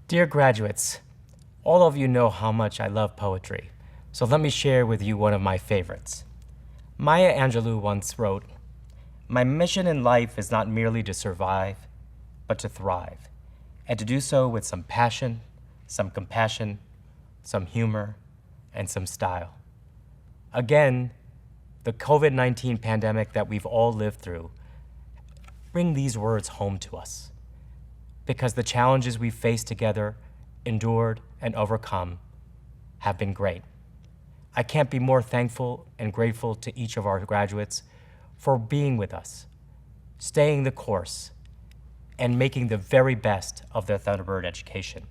Dear graduates, all of you know how much I love poetry, so let me share with you one of my favorites. Maya Angelou once wrote, "My mission in life is not merely to survive, but to thrive, and to do so with some passion, some compassion, some humor, and some style." Again, the COVID-19 pandemic that we've all lived through bring these words home to us, because the challenges we've faced together, endured, and overcome have been great. I can't be more thankful and grateful to each of our graduates for being with us, staying the course, and making the very best of their Thunderbird education.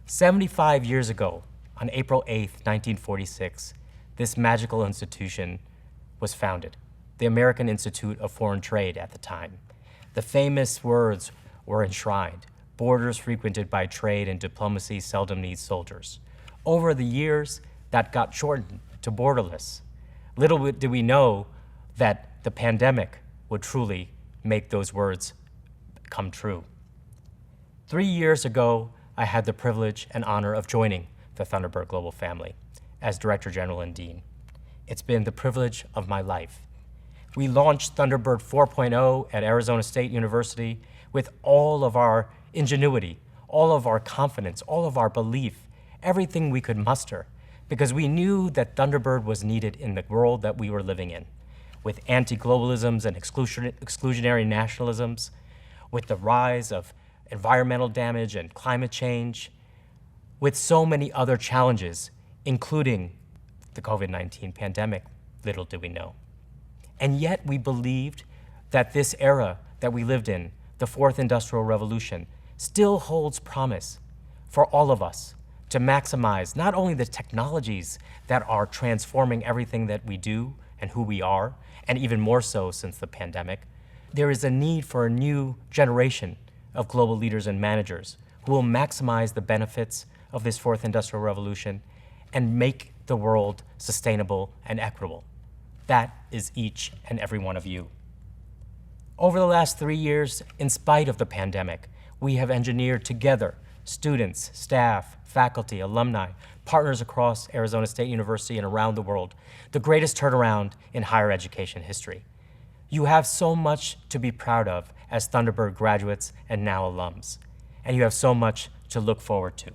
75 years ago, on April 8th, 1946, this magical institution was founded, the American Institute of Foreign Trade at the time. The famous words were enshrined: "Borders frequented by trade and diplomacy seldom need soldiers." Over the years, that got shortened to borderless. Little did we know that the pandemic would truly make those words come true. 3 years ago, I had the privilege and honor of joining the Thunderbird Global family as Director General and Dean. It's been the privilege of my life. We launched Thunderbird 4.0 at Arizona State University with all of our ingenuity, all of our confidence, all of our belief, everything we could muster, because we knew that Thunderbird was needed in the world that we were living in, with anti-globalisms and exclusionary nationalisms, with the rise of environmental damage and climate change, with so many other challenges, including the COVID-19 pandemic, little did we know. And yet we believed that this era that we lived in, the fourth industrial revolution, still holds promise for all of us to maximize not only the technologies that are transforming everything that we do and who we are, and even more so since the pandemic. There is a need for a new generation of global leaders and managers who will maximize the benefits of this fourth industrial revolution and make the world sustainable and equitable. That is each and every one of you. Over the last 3 years, in spite of the pandemic, we have engineered together students, staff, faculty, alumni, partners across Arizona State University and around the world, the greatest turnaround in higher education history. You have so much to be proud of as Thunderbird graduates and now alums, and you have so much to look forward to.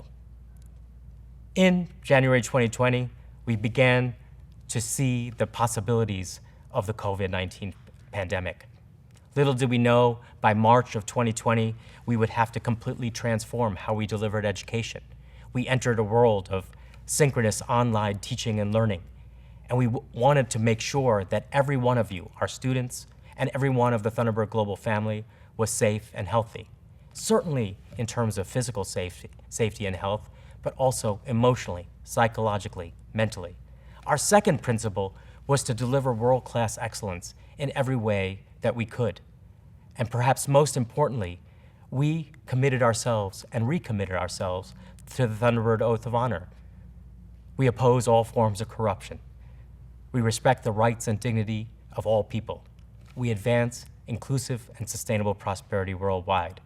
In January 2020, we began to see the possibilities of the COVID-19 pandemic. Little did we know, by March of 2020, we would have to completely transform how we delivered education. We entered a world of synchronous online teaching and learning, and we wanted to make sure that every one of you, our students, and every one of the Thunderbird Global family was safe and healthy. Certainly in terms of physical safety and health, but also emotionally, psychologically, mentally. Our second principle was to deliver world-class excellence in every way that we could. And perhaps most importantly, we committed ourselves and recommitted ourselves to the Thunderbird Oath of Honor. We oppose all forms of corruption. We respect the rights and dignity of all people. We advance inclusive and sustainable prosperity worldwide.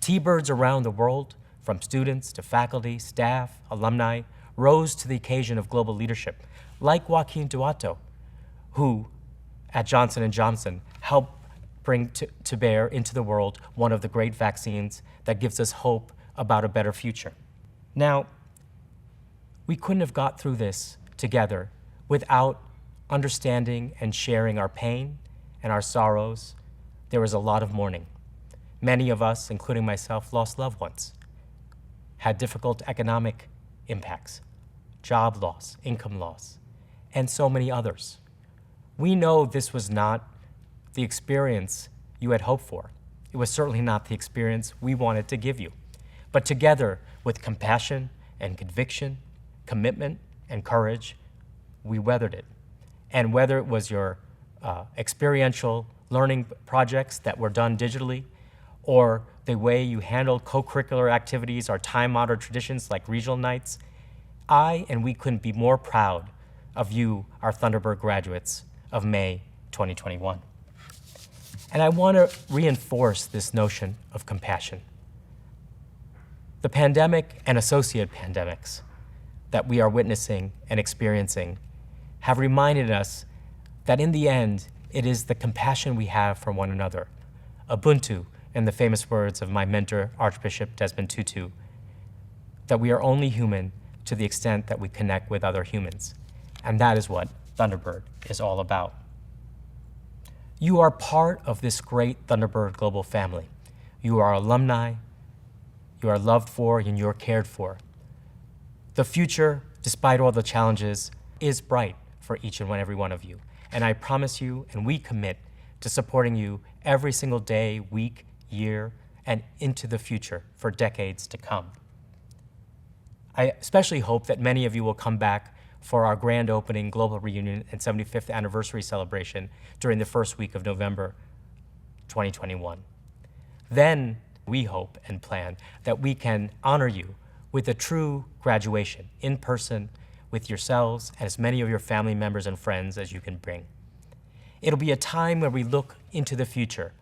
T-birds around the world, from students to faculty, staff, alumni, rose to the occasion of global leadership, like Joaquin Duato, who at Johnson & Johnson helped bring to bear into the world one of the great vaccines that gives us hope about a better future. Now, we couldn't have got through this together without understanding and sharing our pain and our sorrows. There was a lot of mourning. Many of us, including myself, lost loved ones, had difficult economic impacts, job loss, income loss, and so many others. We know this was not the experience you had hoped for. It was certainly not the experience we wanted to give you. But together, with compassion and conviction, commitment and courage, we weathered it. And whether it was your experiential learning projects that were done digitally, or the way you handled co-curricular activities or time-honored traditions like regional nights, I and we couldn't be more proud of you, our Thunderbird graduates of May 2021. And I want to reinforce this notion of compassion. The pandemic and associated pandemics that we are witnessing and experiencing have reminded us that in the end, it is the compassion we have for one another. Ubuntu, in the famous words of my mentor, Archbishop Desmond Tutu, that we are only human to the extent that we connect with other humans. And that is what Thunderbird is all about. You are part of this great Thunderbird global family. You are alumni, you are loved for, and you're cared for. The future, despite all the challenges, is bright for each and every one of you. And I promise you, and we commit to supporting you every single day, week, year, and into the future for decades to come. I especially hope that many of you will come back for our grand opening global reunion and 75th anniversary celebration during the first week of November 2021. Then we hope and plan that we can honor you with a true graduation in person with yourselves and as many of your family members and friends as you can bring. It'll be a time where we look into the future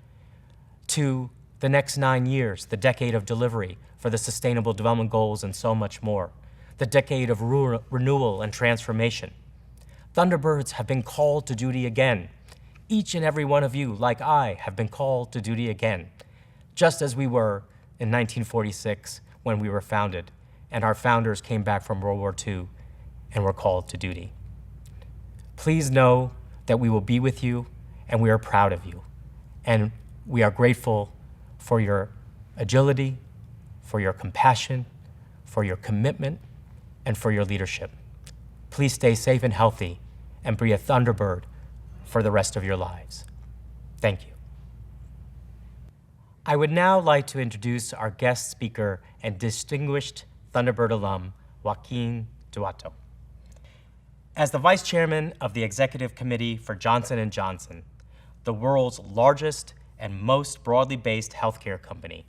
to the next 9 years, the decade of delivery for the Sustainable Development Goals and so much more, the decade of renewal and transformation. Thunderbirds have been called to duty again. Each and every one of you, like I, have been called to duty again, just as we were in 1946 when we were founded, and our founders came back from World War II and were called to duty. Please know that we will be with you, and we are proud of you. And we are grateful for your agility, for your compassion, for your commitment, and for your leadership. Please stay safe and healthy and be a Thunderbird for the rest of your lives. Thank you. I would now like to introduce our guest speaker and distinguished Thunderbird alum, Joaquin Duato. As the Vice Chairman of the Executive Committee for Johnson & Johnson, the world's largest and most broadly based healthcare company,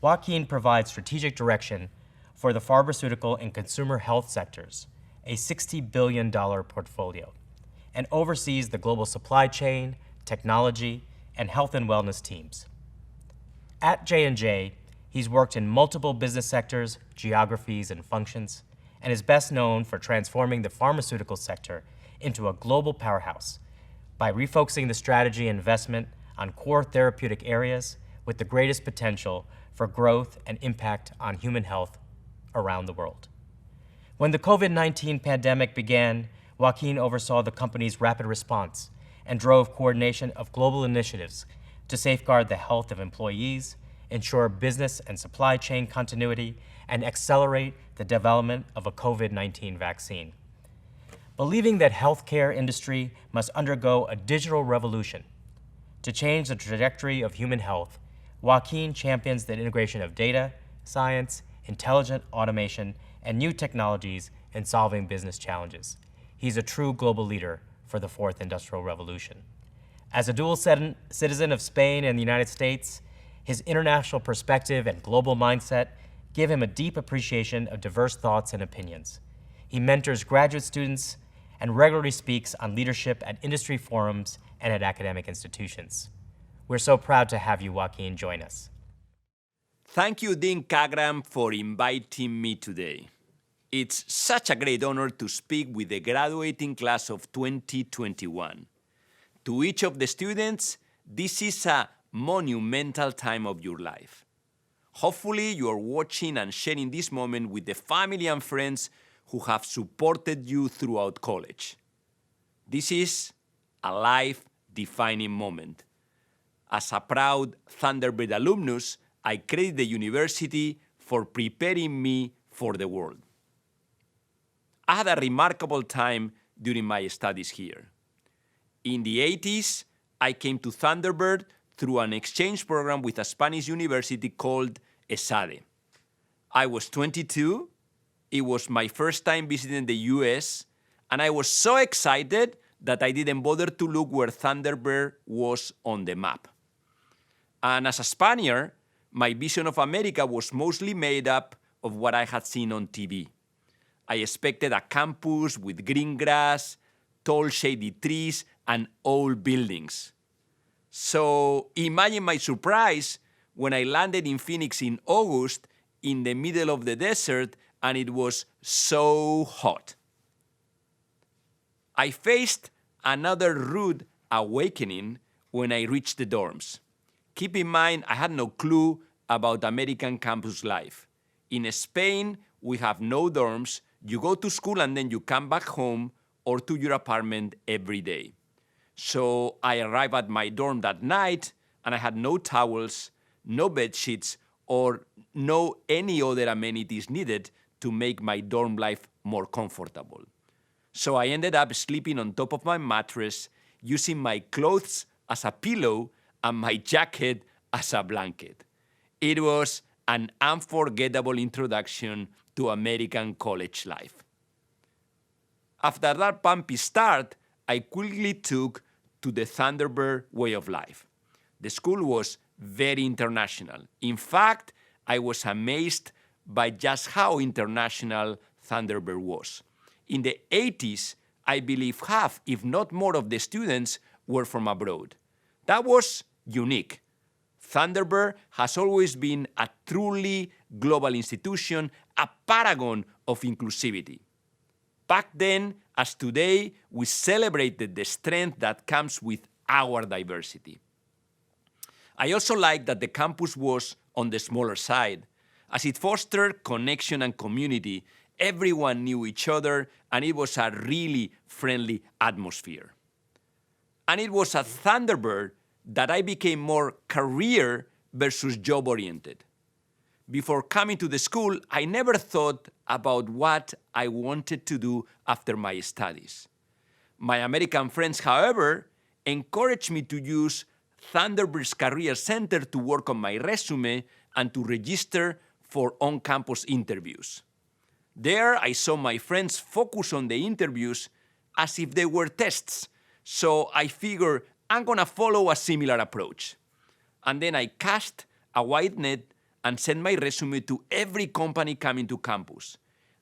Joaquin provides strategic direction for the pharmaceutical and consumer health sectors, a $60 billion portfolio, and oversees the global supply chain, technology, and health and wellness teams. At J&J, he's worked in multiple business sectors, geographies, and functions, and is best known for transforming the pharmaceutical sector into a global powerhouse by refocusing the strategy and investment on core therapeutic areas with the greatest potential for growth and impact on human health around the world. When the COVID-19 pandemic began, Joaquin oversaw the company's rapid response and drove coordination of global initiatives to safeguard the health of employees, ensure business and supply chain continuity, and accelerate the development of a COVID-19 vaccine. Believing that healthcare industry must undergo a digital revolution to change the trajectory of human health, Joaquin champions the integration of data, science, intelligent automation, and new technologies in solving business challenges. He's a true global leader for the fourth industrial revolution. As a dual citizen of Spain and the United States, his international perspective and global mindset give him a deep appreciation of diverse thoughts and opinions. He mentors graduate students and regularly speaks on leadership at industry forums and at academic institutions. We're so proud to have you, Joaquin, join us. Thank you, Dean Kagram, for inviting me today. It's such a great honor to speak with the graduating class of 2021. To each of the students, this is a monumental time of your life. Hopefully, you are watching and sharing this moment with the family and friends who have supported you throughout college. This is a life-defining moment. As a proud Thunderbird alumnus, I credit the university for preparing me for the world. I had a remarkable time during my studies here. In the 80s, I came to Thunderbird through an exchange program with a Spanish university called ESADE. I was 22, it was my first time visiting the US, and I was so excited that I didn't bother to look where Thunderbird was on the map. And as a Spaniard, my vision of America was mostly made up of what I had seen on TV. I expected a campus with green grass, tall shady trees, and old buildings. So imagine my surprise when I landed in Phoenix in August in the middle of the desert, and it was so hot. I faced another rude awakening when I reached the dorms. Keep in mind, I had no clue about American campus life. In Spain, we have no dorms. You go to school and then you come back home or to your apartment every day. So I arrived at my dorm that night and I had no towels, no bed sheets, or no any other amenities needed to make my dorm life more comfortable. So I ended up sleeping on top of my mattress, using my clothes as a pillow and my jacket as a blanket. It was an unforgettable introduction to American college life. After that bumpy start, I quickly took to the Thunderbird way of life. The school was very international. In fact, I was amazed by just how international Thunderbird was. In the 80s, I believe half, if not more, of the students were from abroad. That was unique. Thunderbird has always been a truly global institution, a paragon of inclusivity. Back then, as today, we celebrated the strength that comes with our diversity. I also liked that the campus was on the smaller side, as it fostered connection and community. Everyone knew each other, and it was a really friendly atmosphere. And it was at Thunderbird that I became more career versus job-oriented. Before coming to the school, I never thought about what I wanted to do after my studies. My American friends, however, encouraged me to use Thunderbird's Career Center to work on my resume and to register for on-campus interviews. There, I saw my friends focus on the interviews as if they were tests, so I figured I'm gonna follow a similar approach. And then I cast a wide net and sent my resume to every company coming to campus.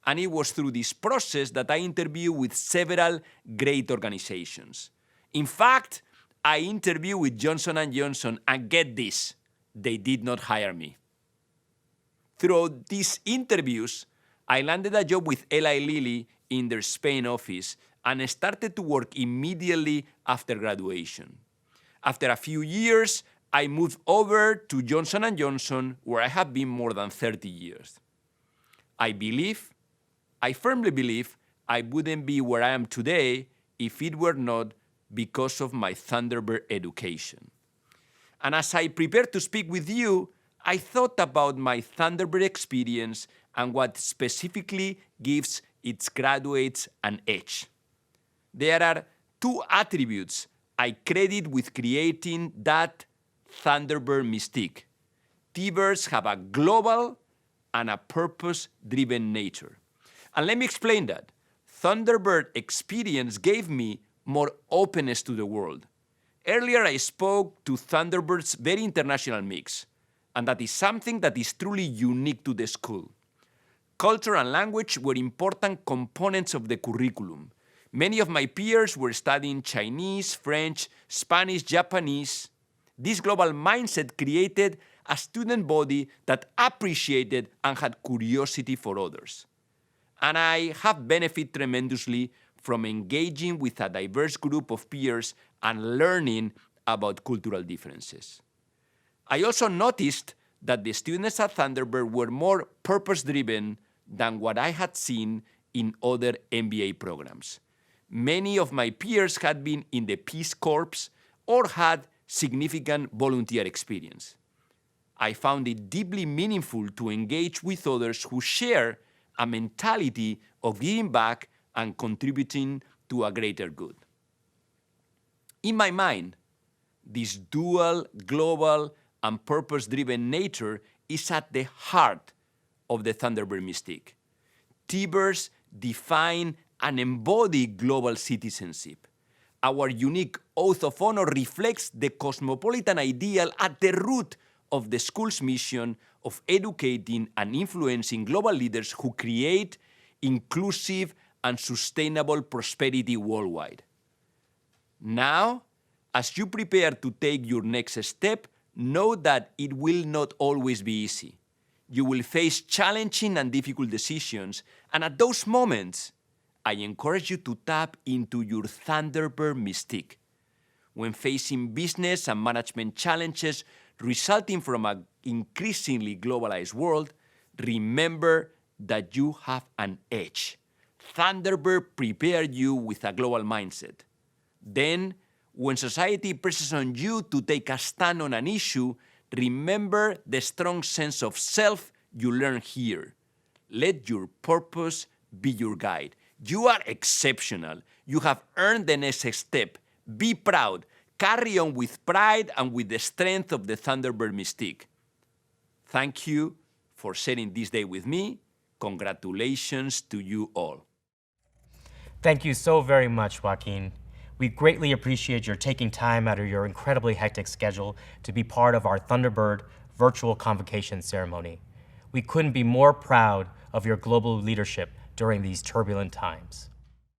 And it was through this process that I interviewed with several great organizations. In fact, I interviewed with Johnson & Johnson, and get this, they did not hire me. Through these interviews, I landed a job with Eli Lilly in their Spain office and started to work immediately after graduation. After a few years, I moved over to Johnson & Johnson, where I have been more than 30 years. I firmly believe I wouldn't be where I am today if it were not because of my Thunderbird education. And as I prepared to speak with you, I thought about my Thunderbird experience and what specifically gives its graduates an edge. There are two attributes I credit with creating that Thunderbird mystique. T-Birds have a global and a purpose-driven nature. And let me explain that. Thunderbird experience gave me more openness to the world. Earlier, I spoke to Thunderbird's very international mix, and that is something that is truly unique to the school. Culture and language were important components of the curriculum. Many of my peers were studying Chinese, French, Spanish, Japanese. This global mindset created a student body that appreciated and had curiosity for others. And I have benefited tremendously from engaging with a diverse group of peers and learning about cultural differences. I also noticed that the students at Thunderbird were more purpose-driven than what I had seen in other MBA programs. Many of my peers had been in the Peace Corps or had significant volunteer experience. I found it deeply meaningful to engage with others who share a mentality of giving back and contributing to a greater good. In my mind, this dual, global, and purpose-driven nature is at the heart of the Thunderbird mystique. T-Birds define and embody global citizenship. Our unique oath of honor reflects the cosmopolitan ideal at the root of the school's mission of educating and influencing global leaders who create inclusive and sustainable prosperity worldwide. Now, as you prepare to take your next step, know that it will not always be easy. You will face challenging and difficult decisions, and at those moments, I encourage you to tap into your Thunderbird mystique. When facing business and management challenges resulting from an increasingly globalized world, remember that you have an edge. Thunderbird prepared you with a global mindset. Then, when society presses on you to take a stand on an issue, remember the strong sense of self you learn here. Let your purpose be your guide. You are exceptional. You have earned the next step. Be proud. Carry on with pride and with the strength of the Thunderbird mystique. Thank you for sharing this day with me. Congratulations to you all. Thank you so very much, Joaquin. We greatly appreciate your taking time out of your incredibly hectic schedule to be part of our Thunderbird virtual convocation ceremony. We couldn't be more proud of your global leadership during these turbulent times.